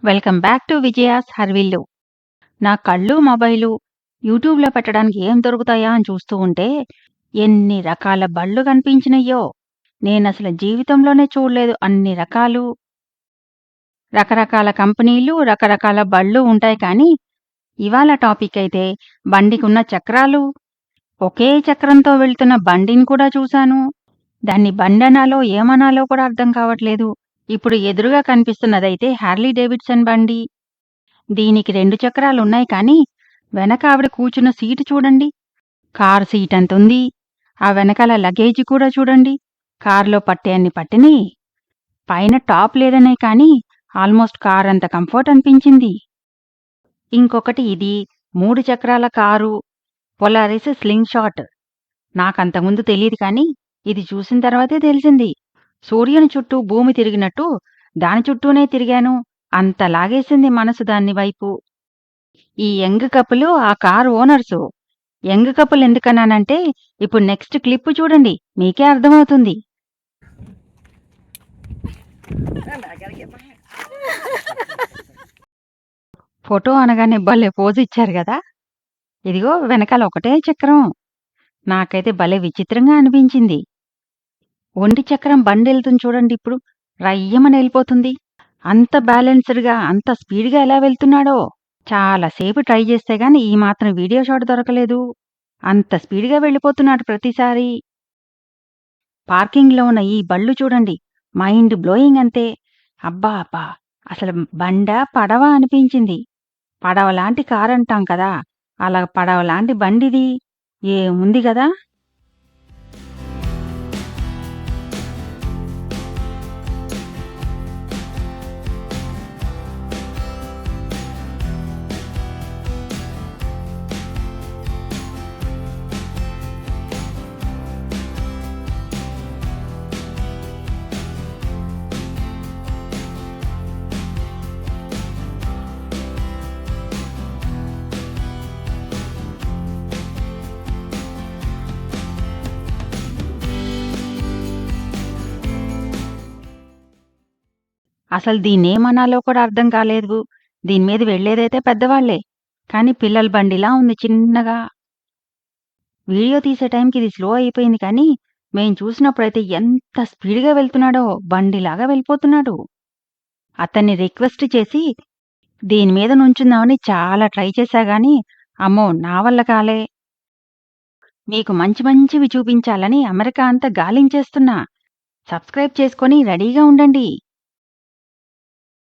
Welcome back to Vijaya's హర్విల్లు. నా కళ్ళు, మొబైలు యూట్యూబ్‌లో పెట్టడానికి ఏం దొరుకుతాయా అని చూస్తూ ఉంటే, ఎన్ని రకాల బళ్ళు కనిపించినయ్యో! నేనసల జీవితంలోనే చూడలేదు అన్ని రకాలు. రకరకాల కంపెనీలు, రకరకాల బళ్ళు ఉంటాయి కానీ, ఇవాళ టాపిక్ అయితే బండికున్న చక్రాలు, ఒకే చక్రంతో వెళ్తున్న బండిని కూడా చూశాను. దాన్ని బండనాలో, ఏమనాలో కూడా అర్థం కావట్లేదు. ఇప్పుడు ఎదురుగా కనిపిస్తున్నదైతే హార్లీ డేవిడ్సన్ బండి. దీనికి 2 చక్రాలున్నాయి కానీ, వెనక ఆవిడ కూర్చున్న సీటు చూడండి. కారు సీటంతుంది. ఆ వెనకాల లగేజి కూడా చూడండి. కారులో పట్టే అన్ని పట్టినియి. పైన టాప్ లేదనే కానీ, ఆల్మోస్ట్ కారంత కంఫర్ట్ అనిపించింది. ఇంకొకటి ఇది 3 చక్రాల కారు, పొలారిస్ స్లింగ్ షాట్. నాకంతకుముందు తెలీదు కానీ, ఇది చూసిన తర్వాతే తెలిసింది. సూర్యుని చుట్టూ భూమి తిరిగినట్టు దాని చుట్టూనే తిరిగాను. అంత లాగేసింది మనసు దాని వైపు. ఈ యంగ్ కపులు ఆ కారు ఓనర్సు. యంగ్ కపుల్ ఎందుకన్నానంటే, ఇప్పుడు నెక్స్ట్ క్లిప్ చూడండి. మీకే అర్థమవుతుంది. ఫోటో అనగానే భలే పోజ్ ఇచ్చారు గదా! ఇదిగో వెనకాల ఒకటే చక్రం. నాకైతే భలే విచిత్రంగా అనిపించింది. ఒంటి చక్రం బండెళ్తుంది చూడండి ఇప్పుడు. రయ్యమని ఎళ్ళిపోతుంది. అంత బ్యాలెన్స్‌డ్‌గా, అంత స్పీడ్‌గా ఎలా వెళ్తున్నాడో! చాలా సేపు ట్రై చేస్తే గాని ఈ మాత్రం వీడియో షాట్ దొరకలేదు. అంత స్పీడ్‌గా వెళ్ళిపోతున్నాడు ప్రతిసారి. పార్కింగ్‌లో ఉన్న ఈ బళ్ళు చూడండి. మైండ్ బ్లోయింగ్ అంతే. అబ్బా! అబ్బా! అసలు బండా, పడవా అనిపించింది. పడవలాంటి కారంటాం కదా! అలా పడవలాంటి బండిది. ఏముంది గదా! అసలు దీన్నేమనాలో కూడా అర్థం కాలేదు. దీని మీద వెళ్ళేదైతే పెద్దవాళ్ళే. కానీ పిల్లల బండిలా ఉంది చిన్నగా. వీడియో తీసే టైంకి ఇది స్లో అయిపోయింది కానీ, మేం చూసినప్పుడైతే ఎంత స్పీడ్‌గా వెళ్తున్నాడో బండిలాగా వెళ్ళిపోతున్నాడు. అతన్ని రిక్వెస్ట్ చేసి దీని మీద నుంచుందామని చాలా ట్రై చేశా గానీ, అమ్మో! నా వల్ల కాలే. మీకు మంచి మంచివి చూపించాలని అమెరికా అంతా గాలించేస్తున్నా. సబ్స్క్రైబ్ చేసుకొని రెడీగా ఉండండి.